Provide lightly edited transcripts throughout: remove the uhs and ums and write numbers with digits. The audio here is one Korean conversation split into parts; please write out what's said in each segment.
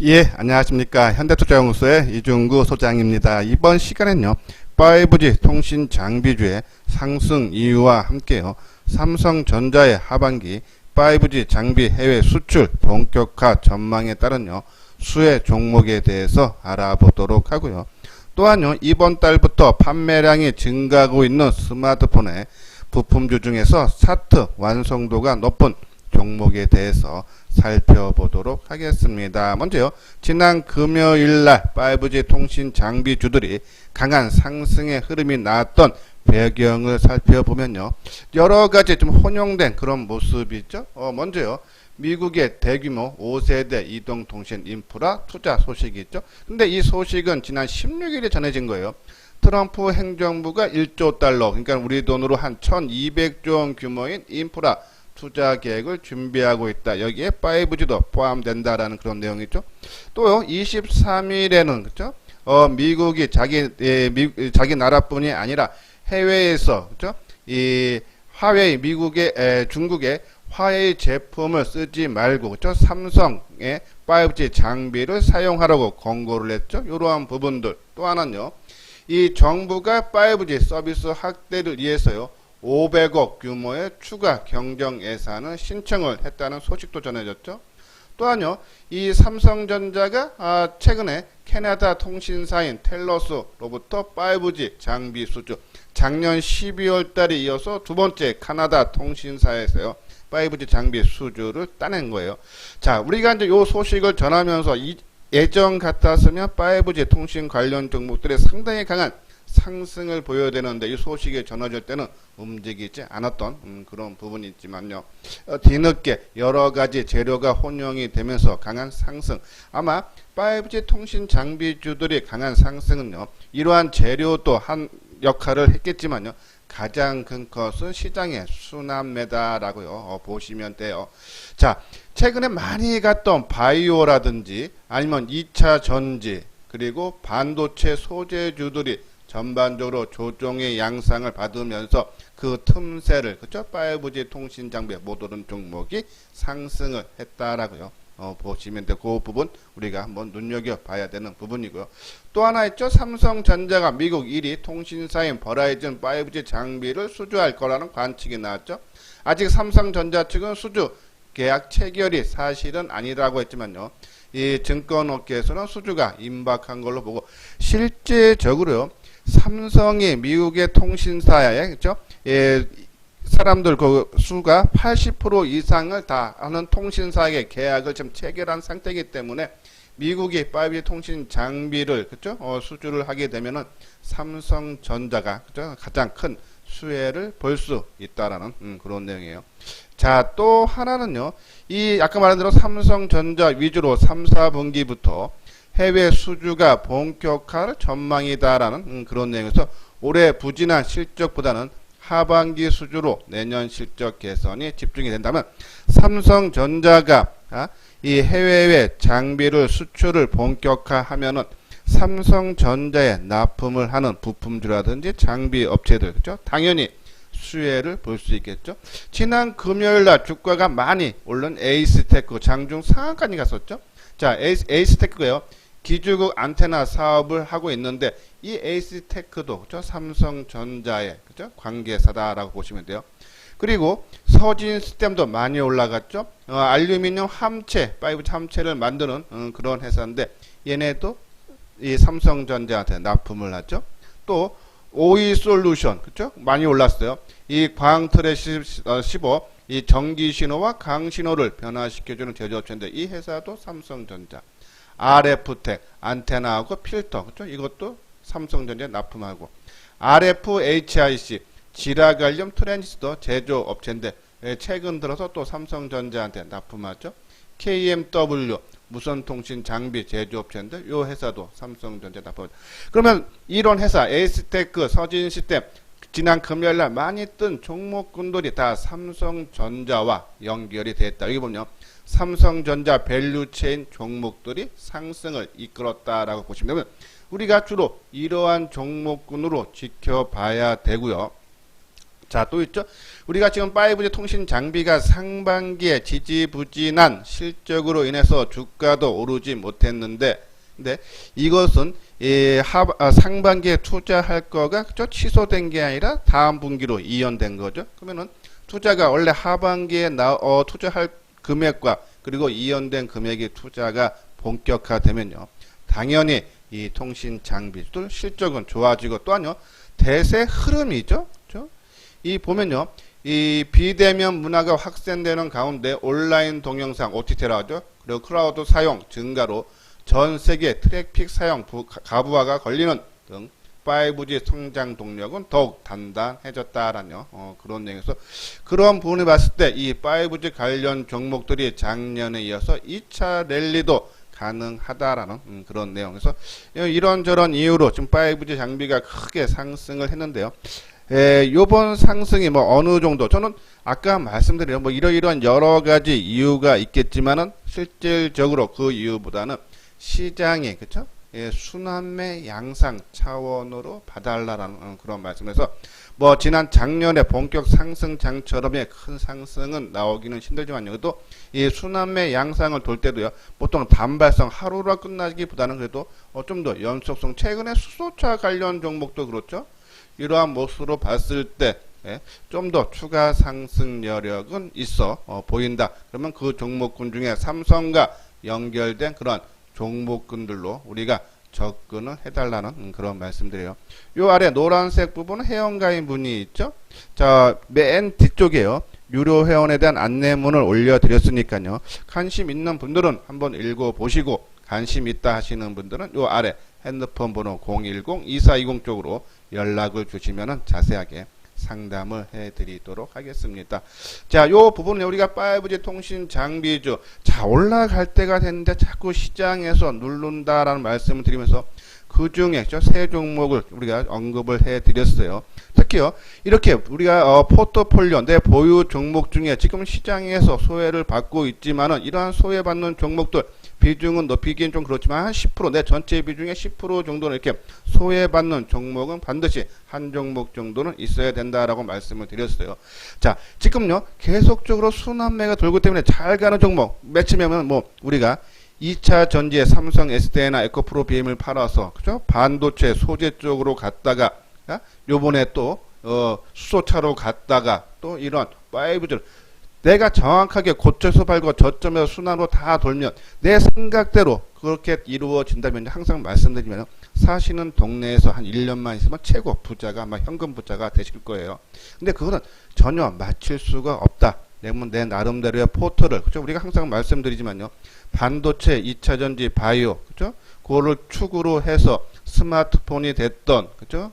예, 안녕하십니까. 현대투자연구소의 이중구 소장입니다. 이번 시간엔요, 5G 통신 장비주의 상승 이유와 함께요, 삼성전자의 하반기 5G 장비 해외 수출 본격화 전망에 따른요, 수혜 종목에 대해서 알아보도록 하고요. 또한요, 이번 달부터 판매량이 증가하고 있는 스마트폰의 부품주 중에서 차트 완성도가 높은 종목에 대해서 살펴보도록 하겠습니다. 먼저요, 지난 금요일날 5G 통신 장비주들이 강한 상승의 흐름이 나왔던 배경을 살펴보면요, 여러가지 좀 혼용된 그런 모습이죠. 먼저요, 미국의 대규모 5세대 이동통신 인프라 투자 소식이 있죠. 근데 이 소식은 지난 16일에 전해진 거예요. 트럼프 행정부가 1조 달러, 그러니까 우리 돈으로 한 1200조 원 규모인 인프라 투자 계획을 준비하고 있다. 여기에 5G도 포함된다라는 그런 내용이죠. 또요, 23일에는 그죠? 미국이 자기 나라뿐이 아니라 해외에서 그죠? 이 화웨이 중국의 화웨이 제품을 쓰지 말고 그죠? 삼성의 5G 장비를 사용하라고 권고를 했죠. 이러한 부분들. 또 하나는요, 이 정부가 5G 서비스 확대를 위해서요, 500억 규모의 추가 경정 예산을 신청을 했다는 소식도 전해졌죠. 또한요, 이 삼성전자가 최근에 캐나다 통신사인 텔러스로부터 5G 장비 수주, 작년 12월 달에 이어서 두 번째 캐나다 통신사에서요, 5G 장비 수주를 따낸 거예요. 자, 우리가 이제 요 소식을 전하면서 예전 같았으면 5G 통신 관련 종목들의 상당히 강한 상승을 보여야 되는데 이 소식이 전해질 때는 움직이지 않았던 그런 부분이 있지만요, 뒤늦게 여러가지 재료가 혼용이 되면서 강한 상승, 아마 5G 통신 장비주들이 강한 상승은요, 이러한 재료도 한 역할을 했겠지만요, 가장 큰 것은 시장의 순환매다라고요, 보시면 돼요. 자, 최근에 많이 갔던 바이오라든지 아니면 2차 전지 그리고 반도체 소재주들이 전반적으로 조정의 양상을 받으면서 그 틈새를 그쵸? 5G 통신 장비 모든 종목이 상승을 했다라고요. 보시면 되고, 그 부분 우리가 한번 눈여겨봐야 되는 부분이고요. 또 하나 있죠. 삼성전자가 미국 1위 통신사인 버라이즌 5G 장비를 수주할 거라는 관측이 나왔죠. 아직 삼성전자 측은 수주 계약 체결이 사실은 아니라고 했지만요, 이 증권업계에서는 수주가 임박한 걸로 보고, 실제적으로요, 삼성이 미국의 통신사에 그죠? 사람들 그 수가 80% 이상을 다 하는 통신사에게 계약을 지금 체결한 상태이기 때문에 미국이 5G 통신 장비를 그죠? 수주를 하게 되면은 삼성전자가 그죠? 가장 큰 수혜를 볼 수 있다라는 그런 내용이에요. 자, 또 하나는요, 이 아까 말한 대로 삼성전자 위주로 3, 4분기부터 해외 수주가 본격화를 전망이다라는 그런 내용에서 올해 부진한 실적보다는 하반기 수주로 내년 실적 개선이 집중이 된다면, 삼성전자가 이 해외의 장비를 수출을 본격화하면은 삼성전자에 납품을 하는 부품주라든지 장비 업체들 그죠? 당연히 수혜를 볼 수 있겠죠. 지난 금요일날 주가가 많이 오른 에이스테크 장중 상한까지 갔었죠. 자, 에이스테크가요, 기주국 안테나 사업을 하고 있는데 이 에이스테크도 그죠? 삼성전자의 그죠? 관계사다라고 보시면 돼요. 그리고 서진시스템도 많이 올라갔죠. 알루미늄 함체, 5G 함체를 만드는 그런 회사인데 얘네도 이 삼성전자한테 납품을 하죠. 또 OE솔루션 그죠? 많이 올랐어요. 이 광틀의 15, 이 전기신호와 강신호를 변화시켜주는 제조업체인데 이 회사도 삼성전자. RF텍 안테나하고 필터 그렇죠? 이것도 삼성전자에 납품하고, RFHIC 지라갈륨 트랜지스터 제조업체인데 최근 들어서 또 삼성전자한테 납품하죠. KMW 무선통신 장비 제조업체인데 이 회사도 삼성전자에 납품하죠. 그러면 이런 회사 에이스테크, 서진시스템 지난 금요일날 많이 뜬 종목군들이 다 삼성전자와 연결이 됐다. 여기 보면 삼성전자 밸류체인 종목들이 상승을 이끌었다라고 보시면 되면 우리가 주로 이러한 종목군으로 지켜봐야 되고요. 자, 또 있죠. 우리가 지금 5G 통신 장비가 상반기에 지지부진한 실적으로 인해서 주가도 오르지 못했는데, 근데 이것은 상반기에 투자할 거가 그죠? 취소된 게 아니라 다음 분기로 이연된 거죠. 그러면은 투자가 원래 하반기에 투자할 금액과 그리고 이연된 금액의 투자가 본격화되면요, 당연히 이 통신 장비들 실적은 좋아지고, 또한요 대세 흐름이죠. 그렇죠? 이 보면요, 이 비대면 문화가 확산되는 가운데 온라인 동영상 OTT라 하죠. 그리고 클라우드 사용 증가로 전 세계 트래픽 사용 가부화가 걸리는 등 5G 성장 동력은 더욱 단단해졌다라는 그런 내용에서, 그런 부분을 봤을 때 이 5G 관련 종목들이 작년에 이어서 2차 랠리도 가능하다라는 그런 내용에서, 이런저런 이유로 지금 5G 장비가 크게 상승을 했는데요. 요번 상승이 뭐 어느 정도, 저는 아까 말씀드린 뭐 이러이러한 여러 가지 이유가 있겠지만은 실질적으로 그 이유보다는 시장이 그쵸? 순환매 양상 차원으로 봐달라라는 그런 말씀에서, 뭐 지난 작년에 본격 상승장처럼의 큰 상승은 나오기는 힘들지만요, 그래도 이 순환매 양상을 돌 때도요, 보통 단발성 하루로 끝나기보다는 그래도 좀 더 연속성, 최근에 수소차 관련 종목도 그렇죠. 이러한 모습으로 봤을 때 좀 더 추가 상승 여력은 있어 보인다. 그러면 그 종목군 중에 삼성과 연결된 그런 종목군들로 우리가 접근을 해달라는 그런 말씀드려요. 요 아래 노란색 부분은 회원가입 문의 있죠. 자, 맨 뒤쪽에요, 유료 회원에 대한 안내문을 올려드렸으니까요, 관심 있는 분들은 한번 읽어보시고, 관심 있다 하시는 분들은 요 아래 핸드폰 번호 010-2420 쪽으로 연락을 주시면 자세하게 상담을 해드리도록 하겠습니다. 자, 요 부분은 우리가 5G 통신 장비주, 자, 올라갈 때가 됐는데 자꾸 시장에서 누른다라는 말씀을 드리면서 그 중에 세 종목을 우리가 언급을 해드렸어요. 특히요, 이렇게 우리가 포트폴리오 내 보유 종목 중에 지금 시장에서 소외를 받고 있지만은, 이러한 소외받는 종목들 비중은 높이기엔 좀 그렇지만 한 10%, 내 전체 비중의 10% 정도는 이렇게 소외받는 종목은 반드시 한 종목 정도는 있어야 된다라고 말씀을 드렸어요. 자, 지금요 계속적으로 순환매가 돌고 때문에 잘 가는 종목 매치면 뭐 우리가 2차 전지에 삼성 SDI나 에코프로 BM을 팔아서 그죠? 반도체 소재 쪽으로 갔다가 요번에 또 수소차로 갔다가 또 이런 5G 내가 정확하게 고쳐서 팔고 저점에서 순환으로 다 돌면 내 생각대로 그렇게 이루어진다면, 항상 말씀드리면 사시는 동네에서 한 1년만 있으면 최고 부자가, 아마 현금 부자가 되실 거예요. 근데 그거는 전혀 맞출 수가 없다. 내 나름대로의 포털을, 그죠? 우리가 항상 말씀드리지만요, 반도체, 2차전지, 바이오, 그죠? 그거를 축으로 해서 스마트폰이 됐던, 그죠?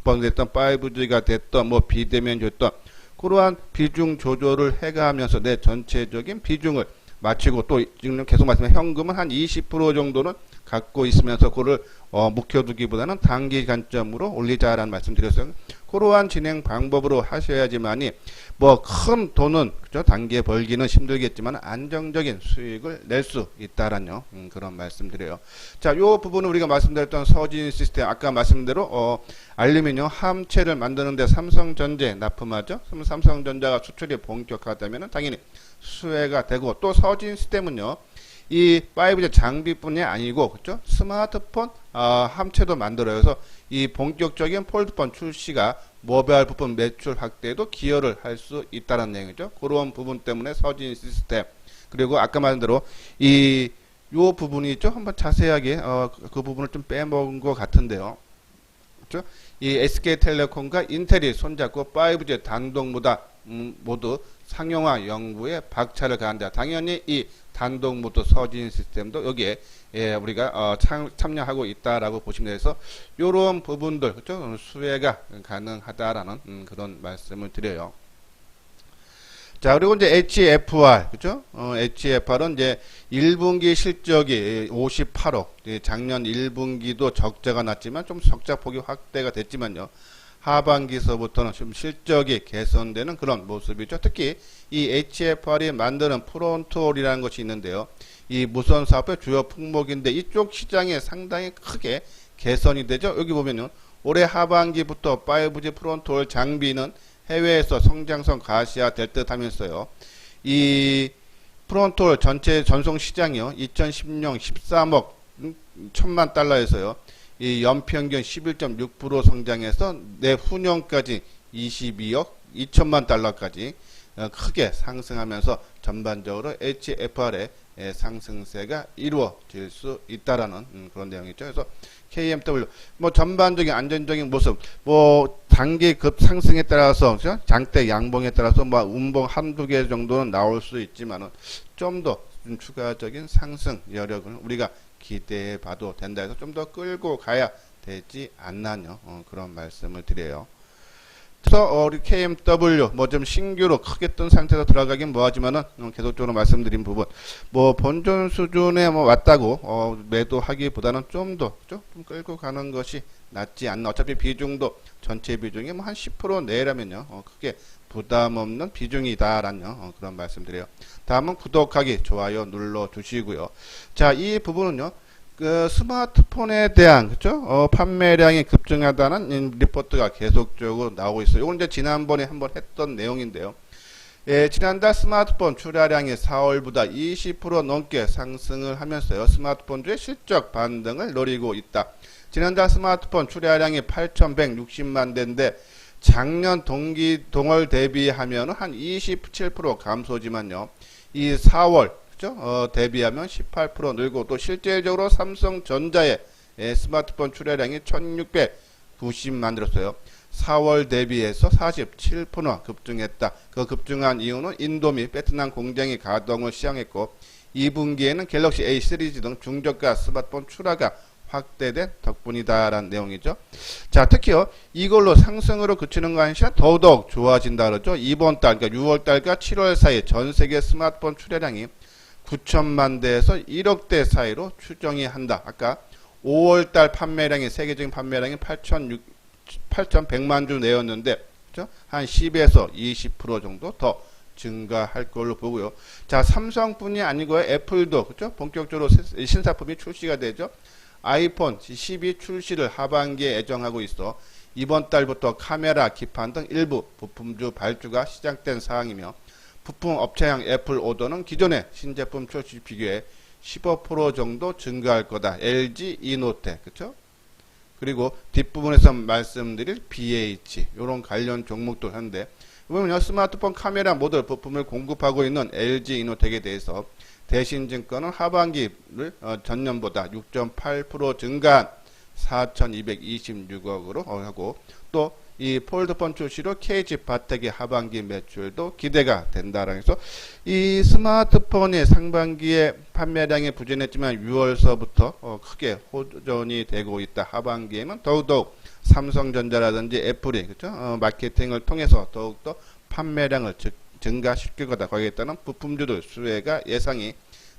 폰이 됐던, 5G가 됐던, 뭐 비대면 됐던, 그러한 비중 조절을 해가면서 내 전체적인 비중을 맞추고, 또 지금 계속 말씀해 현금은 한 20% 정도는 갖고 있으면서 그거를 묵혀두기보다는 단기 관점으로 올리자라는 말씀 드렸어요. 그러한 진행 방법으로 하셔야지만이 뭐 큰 돈은 그죠? 단기에 벌기는 힘들겠지만 안정적인 수익을 낼 수 있다라는 그런 말씀드려요. 자, 요 부분은 우리가 말씀드렸던 서진 시스템, 아까 말씀대로 알루미늄 함체를 만드는데 삼성전자에 납품하죠. 삼성전자가 수출이 본격화되면 당연히 수혜가 되고, 또 서진 시스템은요, 이 5G 장비뿐이 아니고 그죠? 스마트폰 함체도 만들어요. 그래서 이 본격적인 폴드폰 출시가 모바일 부품 매출 확대에도 기여를 할 수 있다는 내용이죠. 그런 부분 때문에 서진 시스템, 그리고 아까 말한 대로 요 부분이 있죠. 한번 자세하게 그 부분을 좀 빼먹은 것 같은데요. 그렇죠? 이 SK텔레콤과 인텔이 손잡고 5G 단독 모두 상용화 연구에 박차를 가한다. 당연히 이 단독 모드 서진 시스템도 여기에 우리가 참여하고 있다라고 보시면 돼서 이런 부분들 그렇죠? 수혜가 가능하다라는 그런 말씀을 드려요. 자, 그리고 이제 HFR, 그죠? HFR은 이제 1분기 실적이 58억, 작년 1분기도 적자가 났지만 좀 적자폭이 확대가 됐지만요. 하반기서부터는 좀 실적이 개선되는 그런 모습이죠. 특히 이 HFR이 만드는 프론트홀이라는 것이 있는데요. 이 무선 사업의 주요 품목인데 이쪽 시장에 상당히 크게 개선이 되죠. 여기 보면은 올해 하반기부터 5G 프론트홀 장비는 해외에서 성장성 가시화 될 듯 하면서요. 이 프론톨 전체 전송 시장이요. 2010년 13억 1천만 달러에서요. 이 연평균 11.6% 성장해서 내후년까지 22억 2천만 달러까지 크게 상승하면서 전반적으로 HFR의 상승세가 이루어질 수 있다라는 그런 내용이죠. 그래서 KMW 뭐 전반적인 안정적인 모습, 뭐 단기급 상승에 따라서 그렇죠? 장대 양봉에 따라서 뭐 운봉 한두 개 정도는 나올 수 있지만은 좀 더 추가적인 상승 여력을 우리가 기대해 봐도 된다 해서 좀 더 끌고 가야 되지 않나요? 그런 말씀을 드려요. 그래서 우리 KMW 뭐 좀 신규로 크게 뜬 상태에서 들어가긴 뭐하지만은 계속적으로 말씀드린 부분 뭐 본전 수준에 뭐 왔다고 매도하기보다는 좀 더 좀 끌고 가는 것이 낫지 않나. 어차피 비중도 전체 비중이 뭐 한 10% 내라면요 크게 부담 없는 비중이다라는 그런 말씀드려요. 다음은 구독하기 좋아요 눌러 주시고요. 자, 이 부분은요. 그 스마트폰에 대한 그죠? 판매량이 급증하다는 리포트가 계속적으로 나오고 있어요. 이건 이제 지난번에 한번 했던 내용인데요. 예, 지난달 스마트폰 출하량이 4월보다 20% 넘게 상승을 하면서요. 스마트폰주의 실적 반등을 노리고 있다. 지난달 스마트폰 출하량이 8,160만 대인데 작년 동월 대비하면 한 27% 감소지만요. 이 4월 대비하면 18% 늘고 또 실제적으로 삼성전자의 스마트폰 출하량이 1690만 들었어요. 4월 대비해서 47% 급증했다. 그 급증한 이유는 인도 및 베트남 공장이 가동을 시작했고 2분기에는 갤럭시 A 시리즈 등 중저가 스마트폰 출하가 확대된 덕분이다라는 내용이죠. 자, 특히요 이걸로 상승으로 그치는 거 아니라 더더욱 좋아진다 그러죠. 이번 달 그러니까 6월달과 7월 사이 전 세계 스마트폰 출하량이 9천만 대에서 1억 대 사이로 추정이 한다. 아까 5월달 판매량이 세계적인 판매량이 8,100만 주 내였는데 그렇죠? 한 10에서 20% 정도 더 증가할 걸로 보고요. 자, 삼성뿐이 아니고요. 애플도 그렇죠? 본격적으로 신상품이 출시가 되죠. 아이폰 12 출시를 하반기에 예정하고 있어 이번 달부터 카메라, 기판 등 일부 부품주 발주가 시작된 사항이며 부품 업체형 애플 오더는 기존의 신제품 출시 비교에 15% 정도 증가할 거다. LG 이노텍, 그렇죠? 그리고 뒷부분에서 말씀드릴 BH 이런 관련 종목도 한데 보면요 스마트폰 카메라 모듈 부품을 공급하고 있는 LG 이노텍에 대해서 대신증권은 하반기를 전년보다 6.8% 증가한 4,226억으로 하고 또 이 폴드폰 출시로 KG 바텍의 하반기 매출도 기대가 된다라고 해서 이 스마트폰이 상반기에 판매량이 부진했지만 6월서부터 크게 호전이 되고 있다. 하반기에는 더욱더욱 삼성전자라든지 애플이 그렇죠? 마케팅을 통해서 더욱더 판매량을 증가시킬 거다. 거기에 따른 부품주들 수혜가 예상이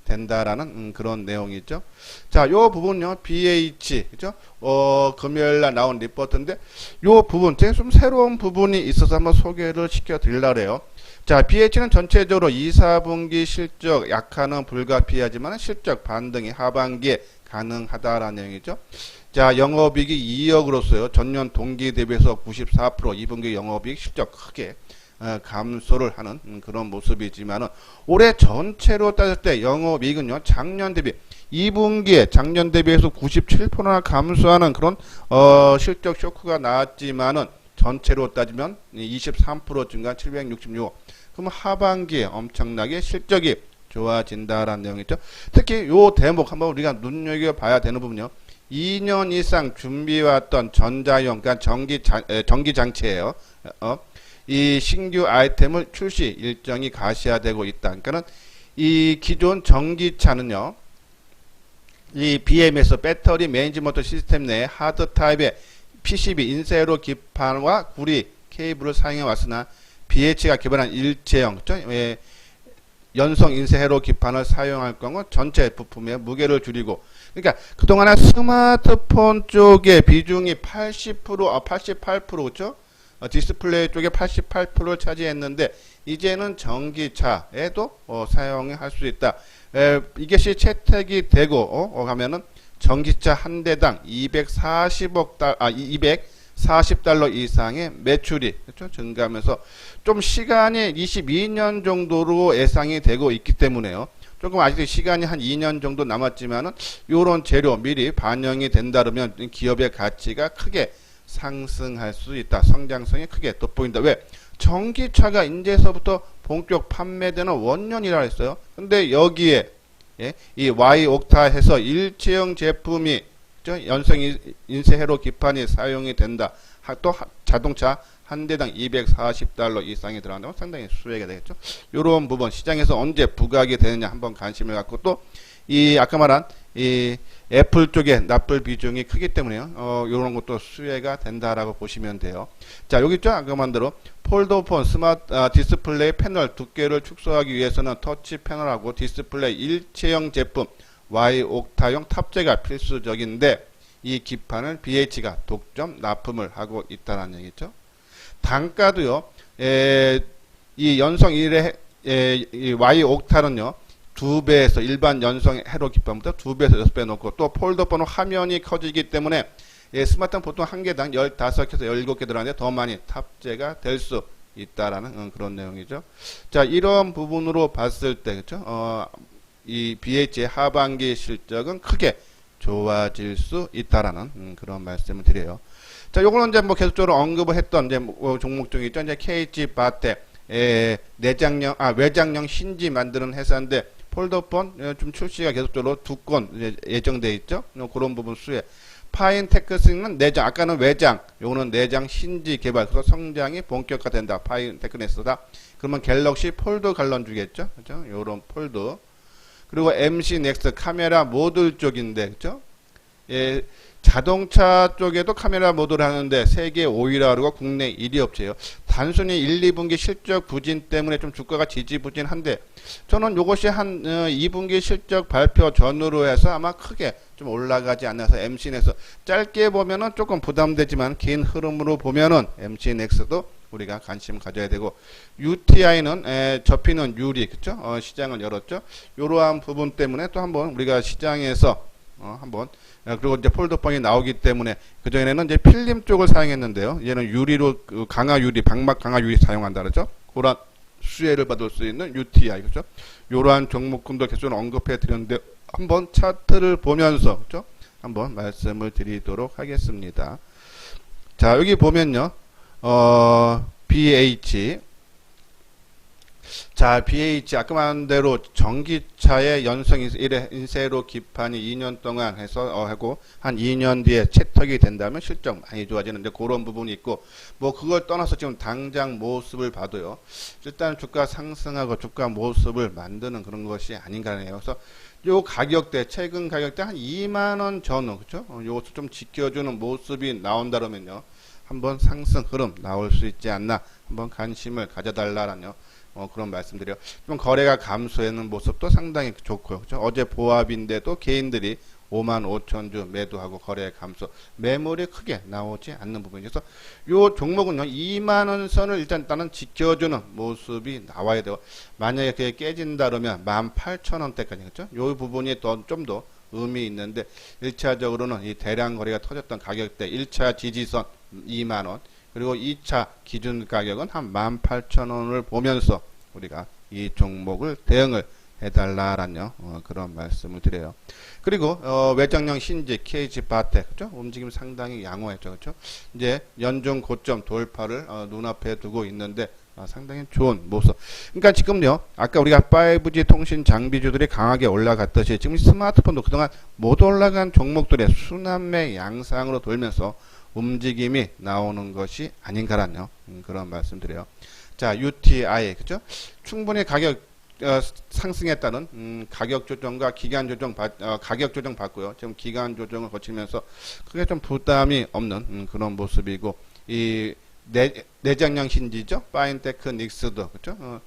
된다라는 그런 내용이죠. 자, 요 부분요, BH, 그죠? 금요일날 나온 리포트인데, 요 부분, 제가 좀 새로운 부분이 있어서 한번 소개를 시켜드리려고 해요. 자, BH는 전체적으로 2, 4분기 실적 약화는 불가피하지만 실적 반등이 하반기에 가능하다라는 내용이죠. 자, 영업이익이 2억으로서요, 전년 동기 대비해서 94%, 2분기 영업이익 실적 크게 감소를 하는 그런 모습이지만은 올해 전체로 따질 때 영업이익은요 작년 대비 2분기에 작년 대비해서 97%나 감소하는 그런 실적 쇼크가 나왔지만은 전체로 따지면 23% 증가 766억. 그럼 하반기에 엄청나게 실적이 좋아진다라는 내용이죠. 특히 요 대목 한번 우리가 눈여겨봐야 되는 부분요. 2년 이상 준비해왔던 전자용, 그러니까 전기장치예요. 이 신규 아이템을 출시 일정이 가시화되고 있다. 그러니까는 이 기존 전기차는요, 이 BMS 배터리 매니지먼트 시스템 내에 하드 타입의 PCB 인쇄로 기판과 구리 케이블을 사용해 왔으나 BH가 개발한 일체형, 그렇죠? 연성 인쇄 회로 기판을 사용할 경우 전체 부품의 무게를 줄이고, 그러니까 그동안에 스마트폰 쪽의 비중이 88%, 그렇죠? 디스플레이 쪽에 88%를 차지했는데 이제는 전기차에도 사용할 수 있다. 이것이 채택이 되고 하면은 전기차 한 대당 240억 40달러 이상의 매출이 그렇죠? 증가하면서 좀 시간이 22년 정도로 예상이 되고 있기 때문에요. 조금 아직 시간이 한 2년 정도 남았지만은 요런 재료 미리 반영이 된다면 기업의 가치가 크게 상승할 수 있다. 성장성이 크게 돋보인다. 왜? 전기차가 이제서부터 본격 판매되는 원년이라 했어요. 근데 여기에 예, 이 Y옥타 해서 일체형 제품이 연성 인쇄 회로 기판이 사용이 된다. 또 자동차 한 대당 240달러 이상이 들어간다면 상당히 수혜가 되겠죠. 이런 부분 시장에서 언제 부각이 되느냐 한번 관심을 갖고 또 이 아까 말한 이 애플 쪽에 납불 비중이 크기 때문에요. 이런 것도 수혜가 된다라고 보시면 돼요. 자, 여기 있죠. 아까 만대로 폴더폰 스마트 디스플레이 패널 두께를 축소하기 위해서는 터치 패널하고 디스플레이 일체형 제품 Y옥타용 탑재가 필수적인데 이 기판을 BH가 독점 납품을 하고 있다는 얘기죠. 단가도요. 이 연성 1회 이 Y옥타는요. 2배에서 일반 연성 회로 기판보다 2배에서 6배 높고 또 폴더폰 화면이 커지기 때문에 스마트폰 보통 한 개당 15개에서 17개 들어가는데 더 많이 탑재가 될 수 있다라는 그런 내용이죠. 자, 이런 부분으로 봤을 때 그렇죠? 이 BH의 하반기 실적은 크게 좋아질 수 있다라는 그런 말씀을 드려요. 자, 요거는 이제 뭐 계속적으로 언급을 했던 이제 종목 중에 있죠. 이제 KG 바텍 외장형 힌지 만드는 회사인데 폴더폰 좀 출시가 계속적으로 2건 예정돼 있죠. 그런 부분 수혜. 파인테크스는 내장, 아까는 외장, 요거는 내장 힌지 개발, 그래서 성장이 본격화된다. 파인테크네스다. 그러면 갤럭시 폴드 관련 주겠죠. 그죠? 요런 폴드. 그리고 MC 넥스 카메라 모듈 쪽인데, 그죠? 예, 자동차 쪽에도 카메라 모듈 하는데 세계 5위라고 국내 1위 업체예요. 단순히 1, 2분기 실적 부진 때문에 좀 주가가 지지부진한데 저는 이것이 한 2분기 실적 발표 전후로 해서 아마 크게 좀 올라가지 않아서 MC넥스 짧게 보면은 조금 부담되지만 긴 흐름으로 보면은 MC넥스도 우리가 관심 가져야 되고 UTI는 접히는 유리 그쵸? 시장을 열었죠. 이러한 부분 때문에 또 한번 우리가 시장에서 한번 그리고 이제 폴더폰이 나오기 때문에 그전에는 이제 필름 쪽을 사용했는데요. 얘는 유리로 강화 유리, 방막 강화 유리 사용한다 그러죠. 그런 수혜를 받을 수 있는 UTI 그죠? 이러한 종목군도 계속 언급해 드렸는데 한번 차트를 보면서 그죠? 한번 말씀을 드리도록 하겠습니다. 자, 여기 보면요. BH 자, BH 아까 말한 대로 전기차의 연성 인쇄로 기판이 2년 동안 해서 하고 한 2년 뒤에 채택이 된다면 실적 많이 좋아지는데 그런 부분이 있고 뭐 그걸 떠나서 지금 당장 모습을 봐도요. 일단 주가 상승하고 주가 모습을 만드는 그런 것이 아닌가 해요. 그래서 요 가격대 최근 가격대 한 2만 원 전후 그렇죠? 요것도 좀 지켜주는 모습이 나온다면요. 한번 상승 흐름 나올 수 있지 않나 한번 관심을 가져달라는요. 그런 말씀드려요. 좀 거래가 감소하는 모습도 상당히 좋고요. 그렇죠? 어제 보합인데도 개인들이 5만 5천 주 매도하고 거래 감소, 매물이 크게 나오지 않는 부분이어서 이 종목은요 2만 원 선을 일단은 지켜주는 모습이 나와야 돼요. 만약에 그게 깨진다 그러면 18,000원대까지 그렇죠? 이 부분이 좀 더 의미 있는데 1차적으로는 이 대량 거래가 터졌던 가격대 1차 지지선 2만 원. 그리고 2차 기준 가격은 한 18,000원을 보면서 우리가 이 종목을 대응을 해달라라는 그런 말씀을 드려요. 그리고 외장형 힌지 KG 바텍 그죠? 움직임 상당히 양호했죠, 그렇죠? 이제 연중 고점 돌파를 눈앞에 두고 있는데 상당히 좋은 모습. 그러니까 지금요, 아까 우리가 5G 통신 장비주들이 강하게 올라갔듯이 지금 스마트폰도 그동안 못 올라간 종목들의 순환매 양상으로 돌면서 움직임이 나오는 것이 아닌가라는 그런 말씀드려요. 자, UTI 그죠? 충분히 가격 상승했다는 가격 조정과 기간 조정 가격 조정 받고요. 지금 기간 조정을 거치면서 크게 좀 부담이 없는 그런 모습이고 이 내장형 힌지죠. 파인테크 닉스도 그죠?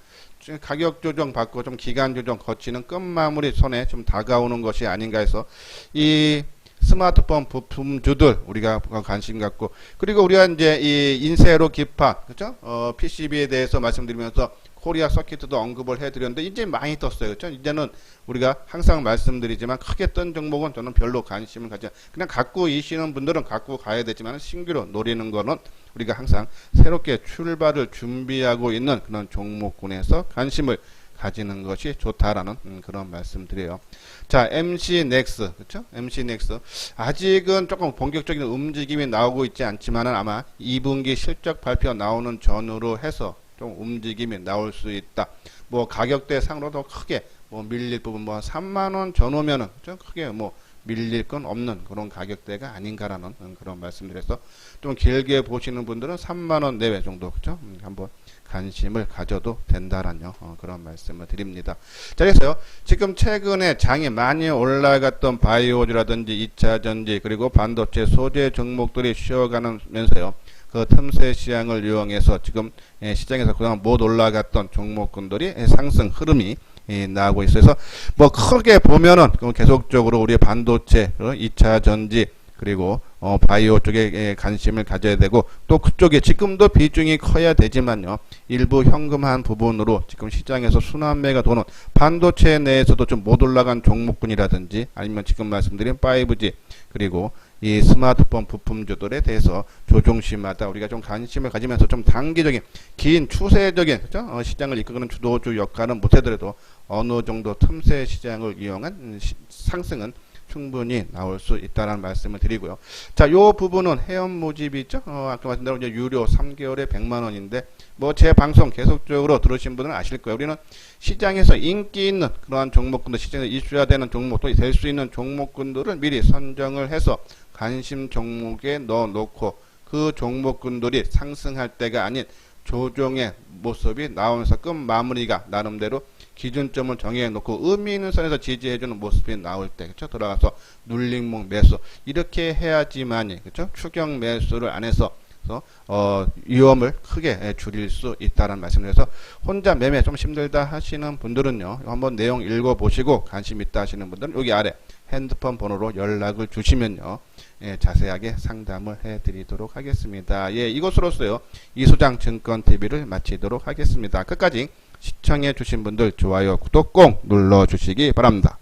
가격 조정 받고 좀 기간 조정 거치는 끝마무리 손에 좀 다가오는 것이 아닌가 해서 이 스마트폰 부품주들 우리가 관심 갖고 그리고 우리가 이제 이 인쇄로 기판 그죠? PCB에 대해서 말씀드리면서 코리아 서킷도 언급을 해드렸는데 이제 많이 떴어요. 그렇죠? 이제는 우리가 항상 말씀드리지만 크게 뜬 종목은 저는 별로 관심을 가지 그냥 갖고 계시는 분들은 갖고 가야 되지만 신규로 노리는 거는 우리가 항상 새롭게 출발을 준비하고 있는 그런 종목군에서 관심을 가지는 것이 좋다라는 그런 말씀드려요. 자, MC넥스, 그렇죠? MC넥스 아직은 조금 본격적인 움직임이 나오고 있지 않지만은 아마 2분기 실적 발표 나오는 전후로 해서 좀 움직임이 나올 수 있다. 뭐 가격대 상으로도 크게 뭐 밀릴 부분 뭐 3만 원 전후면은 좀 크게 뭐 밀릴 건 없는 그런 가격대가 아닌가라는 그런 말씀드려서 좀 길게 보시는 분들은 3만 원 내외 정도 그렇죠? 한번 관심을 가져도 된다라는 그런 말씀을 드립니다. 자, 그래서요. 지금 최근에 장이 많이 올라갔던 바이오주라든지 2차전지 그리고 반도체 소재 종목들이 쉬어가면서요. 그 틈새 시장을 이용해서 지금 시장에서 그동안 못 올라갔던 종목군들이 상승 흐름이 나오고 있어서 뭐 크게 보면은 계속적으로 우리 반도체, 2차 전지 그리고 바이오 쪽에 관심을 가져야 되고 또 그쪽에 지금도 비중이 커야 되지만요. 일부 현금한 부분으로 지금 시장에서 순환매가 도는 반도체 내에서도 좀 못 올라간 종목군이라든지 아니면 지금 말씀드린 5G 그리고 이 스마트폰 부품주들에 대해서 조종시마다 우리가 좀 관심을 가지면서 좀 단기적인 긴 추세적인 그렇죠? 시장을 이끄는 주도주 역할은 못하더라도 어느 정도 틈새 시장을 이용한 상승은 충분히 나올 수 있다는 말씀을 드리고요. 자, 요 부분은 회원 모집이 있죠? 아까 말씀대로 이제 유료 3개월에 100만 원인데, 뭐 제 방송 계속적으로 들으신 분은 아실 거예요. 우리는 시장에서 인기 있는 그러한 종목군들, 시장에서 이슈화 되는 종목도 될 수 있는 종목군들을 미리 선정을 해서 관심 종목에 넣어 놓고 그 종목군들이 상승할 때가 아닌 조정의 모습이 나오면서 끝 마무리가 나름대로 기준점을 정해놓고 의미 있는 선에서 지지해주는 모습이 나올 때, 그쵸? 들어가서 눌림목 매수. 이렇게 해야지만이, 그쵸? 추경 매수를 안 해서, 위험을 크게 줄일 수 있다는 말씀드려서 혼자 매매 좀 힘들다 하시는 분들은요, 한번 내용 읽어보시고 관심 있다 하시는 분들은 여기 아래 핸드폰 번호로 연락을 주시면요, 자세하게 상담을 해드리도록 하겠습니다. 예, 이것으로서요, 이소장 증권TV를 마치도록 하겠습니다. 끝까지 시청해 주신 분들 좋아요, 구독 꼭 눌러 주시기 바랍니다.